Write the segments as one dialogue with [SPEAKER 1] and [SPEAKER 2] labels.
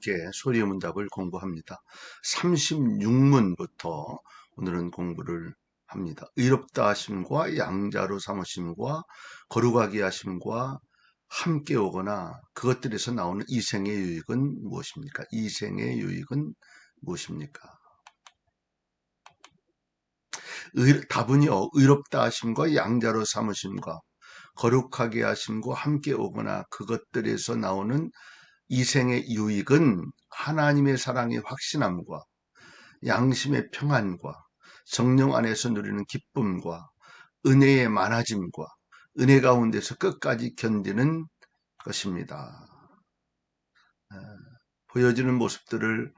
[SPEAKER 1] 함께 소리의 문답을 공부합니다. 36문부터 오늘은 공부를 합니다. 의롭다 하심과 양자로 삼으심과 거룩하게 하심과 함께 오거나 그것들에서 나오는 이생의 유익은 무엇입니까? 이생의 유익은 무엇입니까? 답은요, 의롭다 하심과 양자로 삼으심과 거룩하게 하심과 함께 오거나 그것들에서 나오는 이생의 유익은 하나님의 사랑의 확신함과 양심의 평안과 성령 안에서 누리는 기쁨과 은혜의 많아짐과 은혜 가운데서 끝까지 견디는 것입니다. 보여지는 모습들을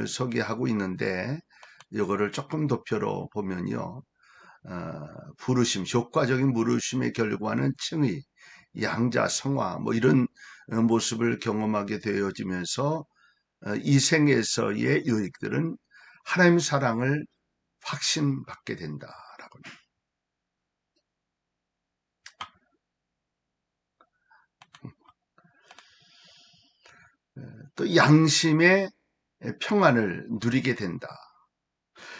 [SPEAKER 1] 소개하고 있는데 이거를 조금 도표로 보면요. 부르심, 효과적인 부르심의 결과는 칭의, 양자, 성화 뭐 이런 모습을 경험하게 되어지면서 이 생에서의 유익들은 하나님 사랑을 확신받게 된다라고. 또 양심의 평안을 누리게 된다.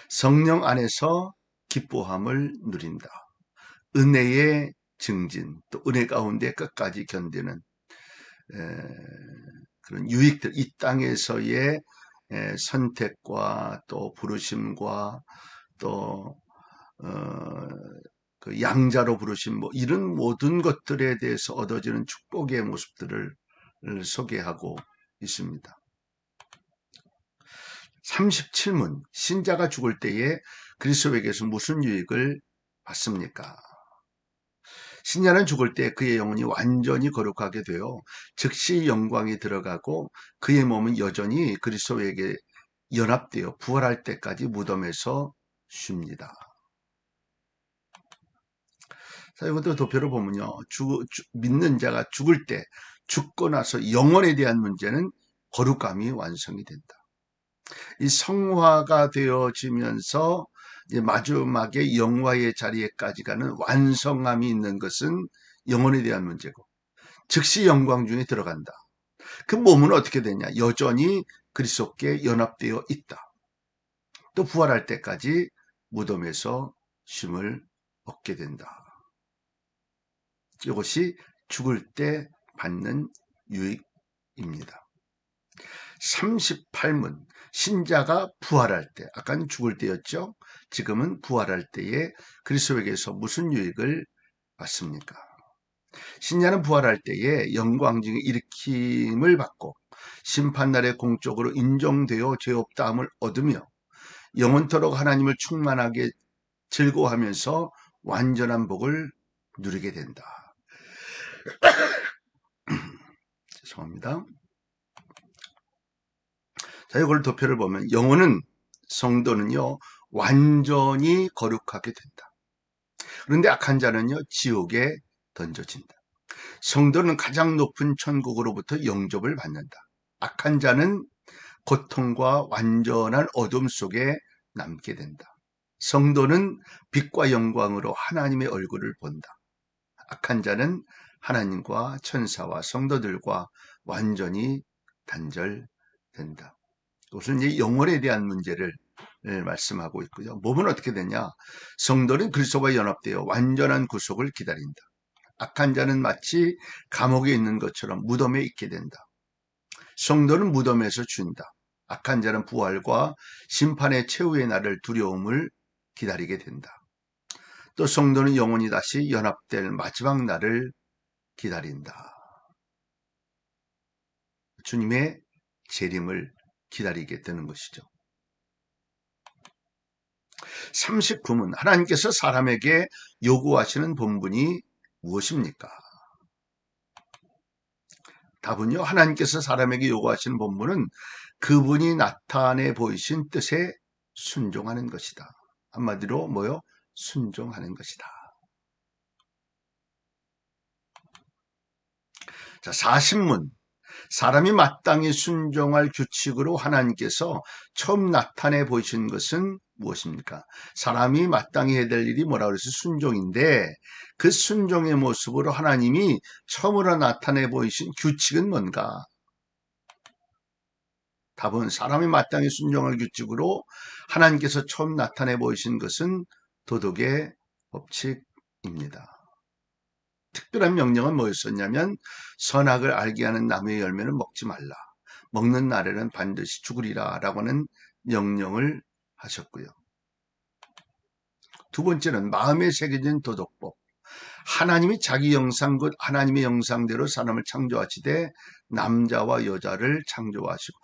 [SPEAKER 1] 성령 안에서 기뻐함을 누린다. 은혜의 증진, 또 은혜 가운데 끝까지 견디는 그런 유익들, 이 땅에서의 선택과 또 부르심과 또 그 양자로 부르심 뭐 이런 모든 것들에 대해서 얻어지는 축복의 모습들을 소개하고 있습니다. 37문 신자가 죽을 때에 그리스도에게서 무슨 유익을 받습니까? 신자는 죽을 때 그의 영혼이 완전히 거룩하게 되어 즉시 영광이 들어가고 그의 몸은 여전히 그리스도에게 연합되어 부활할 때까지 무덤에서 쉽니다. 자, 이것도 도표를 보면요. 믿는 자가 죽을 때, 죽고 나서 영혼에 대한 문제는 거룩감이 완성이 된다. 이 성화가 되어지면서 이제 마지막에 영화의 자리에까지 가는 완성함이 있는 것은 영혼에 대한 문제고, 즉시 영광 중에 들어간다. 그 몸은 어떻게 되냐? 여전히 그리스도께 연합되어 있다. 또 부활할 때까지 무덤에서 쉼을 얻게 된다. 이것이 죽을 때 받는 유익입니다. 38문 신자가 부활할 때, 아까는 죽을 때였죠. 지금은 부활할 때에 그리스도에게서 무슨 유익을 받습니까? 신자는 부활할 때에 영광중의 일으킴을 받고 심판날의 공적으로 인정되어 죄 없다함을 얻으며 영원토록 하나님을 충만하게 즐거워하면서 완전한 복을 누리게 된다. 죄송합니다. 자, 이걸 도표를 보면 영혼은 성도는요 완전히 거룩하게 된다. 그런데 악한 자는요 지옥에 던져진다. 성도는 가장 높은 천국으로부터 영접을 받는다. 악한 자는 고통과 완전한 어둠 속에 남게 된다. 성도는 빛과 영광으로 하나님의 얼굴을 본다. 악한 자는 하나님과 천사와 성도들과 완전히 단절된다. 이것은 이제 영혼에 대한 문제를 말씀하고 있고요. 몸은 어떻게 되냐? 성도는 그리스도와 연합되어 완전한 구속을 기다린다. 악한 자는 마치 감옥에 있는 것처럼 무덤에 있게 된다. 성도는 무덤에서 준다. 악한 자는 부활과 심판의 최후의 날을 두려움을 기다리게 된다. 또 성도는 영원히 다시 연합될 마지막 날을 기다린다. 주님의 재림을 기다리게 되는 것이죠. 39문 하나님께서 사람에게 요구하시는 본분이 무엇입니까? 답은요. 하나님께서 사람에게 요구하시는 본분은 그분이 나타내 보이신 뜻에 순종하는 것이다. 한마디로 뭐요? 순종하는 것이다. 자, 40문 사람이 마땅히 순종할 규칙으로 하나님께서 처음 나타내 보이신 것은 무엇입니까? 사람이 마땅히 해야 될 일이 뭐라 그래서 순종인데 그 순종의 모습으로 하나님이 처음으로 나타내 보이신 규칙은 뭔가? 답은 사람이 마땅히 순종할 규칙으로 하나님께서 처음 나타내 보이신 것은 도덕의 법칙입니다. 특별한 명령은 뭐였었냐면 선악을 알게 하는 나무의 열매는 먹지 말라. 먹는 날에는 반드시 죽으리라 라고 하는 명령을 하셨고요. 두 번째는 마음에 새겨진 도덕법. 하나님이 자기 형상 곧 하나님의 형상대로 사람을 창조하시되 남자와 여자를 창조하시고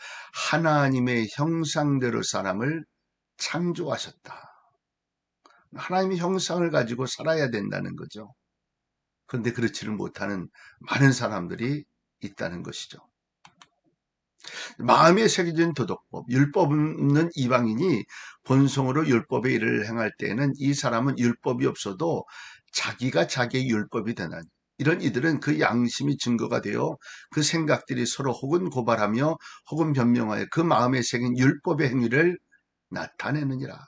[SPEAKER 1] 하나님의 형상대로 사람을 창조하셨다. 하나님의 형상을 가지고 살아야 된다는 거죠. 그런데 그렇지를 못하는 많은 사람들이 있다는 것이죠. 마음에 새겨진 도덕법, 율법 없는 이방인이 본성으로 율법의 일을 행할 때에는 이 사람은 율법이 없어도 자기가 자기의 율법이 되나니 이런 이들은 그 양심이 증거가 되어 그 생각들이 서로 혹은 고발하며 혹은 변명하여 그 마음에 새긴 율법의 행위를 나타내느니라.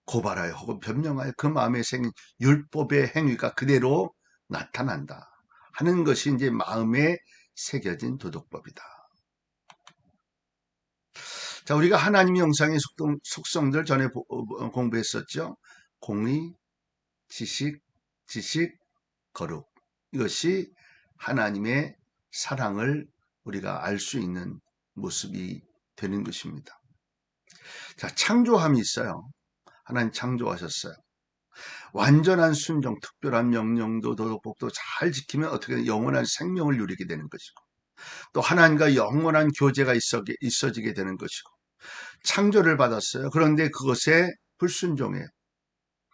[SPEAKER 1] 고발하여 혹은 변명하여 그 마음에 생긴 율법의 행위가 그대로 나타난다 하는 것이 이제 마음에 새겨진 도덕법이다. 자, 우리가 하나님의 형상의 속성들 전에 공부했었죠. 공의, 지식, 거룩. 이것이 하나님의 사랑을 우리가 알 수 있는 모습이 되는 것입니다. 자, 창조함이 있어요. 하나님 창조하셨어요. 완전한 순종, 특별한 명령도 도덕법도 잘 지키면 어떻게 영원한 생명을 누리게 되는 것이고 또 하나님과 영원한 교제가 있어지게 되는 것이고 창조를 받았어요. 그런데 그것에 불순종해요.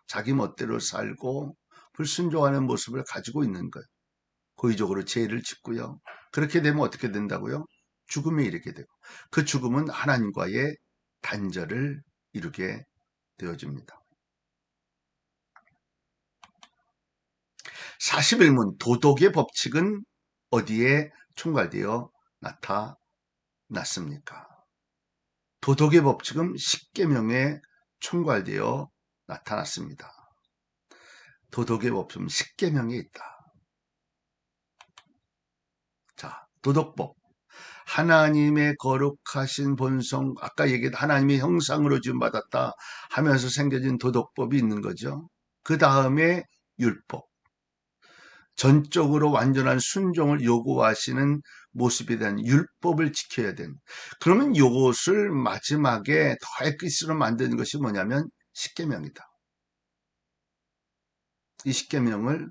[SPEAKER 1] 자기 멋대로 살고 불순종하는 모습을 가지고 있는 거예요. 고의적으로 죄를 짓고요. 그렇게 되면 어떻게 된다고요? 죽음에 이르게 되고 그 죽음은 하나님과의 단절을 이루게 되어집니다. 41문 도덕의 법칙은 어디에 총괄되어 나타났습니까? 도덕의 법칙은 십계명에 총괄되어 나타났습니다. 도덕의 법칙은 십계명에 있다. 자, 도덕법. 하나님의 거룩하신 본성, 아까 얘기했던 하나님의 형상으로 지음받았다 하면서 생겨진 도덕법이 있는 거죠. 그 다음에 율법. 전적으로 완전한 순종을 요구하시는 모습에 대한 율법을 지켜야 되는. 그러면 이것을 마지막에 더 엑기스로 만드는 것이 뭐냐면 십계명이다. 이 십계명을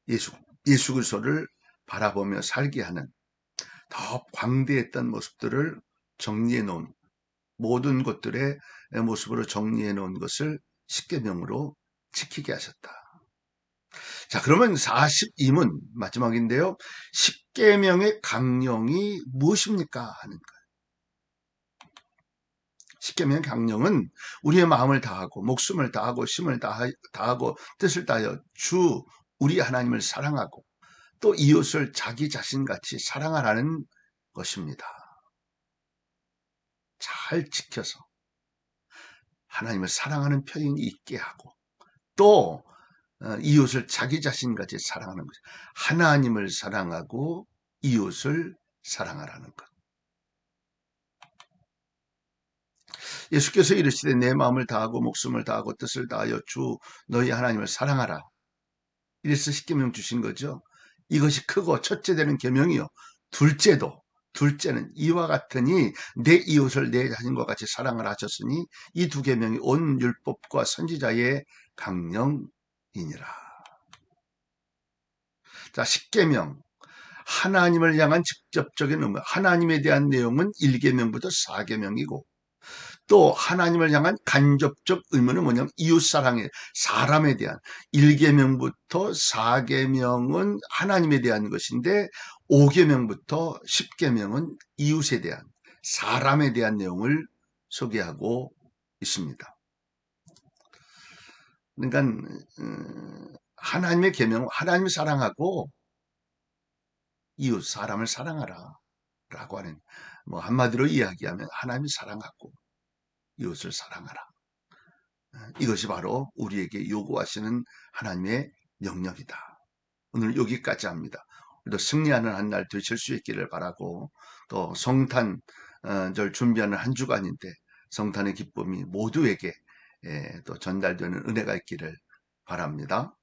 [SPEAKER 1] 예수 그리스도를 바라보며 살게 하는 더 광대했던 모습들을 정리해 놓은 모든 것들의 모습으로 정리해 놓은 것을 십계명으로 지키게 하셨다. 자, 그러면 42문 마지막인데요. 십계명의 강령이 무엇입니까? 하는 거예요. 십계명의 강령은 우리의 마음을 다하고 목숨을 다하고 힘을 다하고 뜻을 다하여 주 우리 하나님을 사랑하고 또 이웃을 자기 자신같이 사랑하라는 것입니다. 잘 지켜서 하나님을 사랑하는 표현이 있게 하고 또 이웃을 자기 자신같이 사랑하는 것. 하나님을 사랑하고 이웃을 사랑하라는 것. 예수께서 이르시되 내 마음을 다하고 목숨을 다하고 뜻을 다하여 주 너희 하나님을 사랑하라. 이래서 십계명 주신 거죠. 이것이 크고 첫째 되는 계명이요. 둘째는 이와 같으니 내 이웃을 내 자신과 같이 사랑을 하셨으니 이 두 계명이 온 율법과 선지자의 강령이니라. 자, 십계명. 하나님을 향한 직접적인 의무, 하나님에 대한 내용은 1계명부터 4계명이고 또 하나님을 향한 간접적 의무는 뭐냐면 이웃사랑에 사람에 대한 1계명부터 4계명은 하나님에 대한 것인데 5계명부터 10계명은 이웃에 대한 사람에 대한 내용을 소개하고 있습니다. 그러니까 하나님의 계명은 하나님을 사랑하고 이웃 사람을 사랑하라 라고 하는 뭐 한마디로 이야기하면 하나님을 사랑하고 이웃을 사랑하라. 이것이 바로 우리에게 요구하시는 하나님의 명령이다. 오늘 여기까지 합니다. 또 승리하는 한 날 되실 수 있기를 바라고, 또 성탄절 준비하는 한 주간인데 성탄의 기쁨이 모두에게 또 전달되는 은혜가 있기를 바랍니다.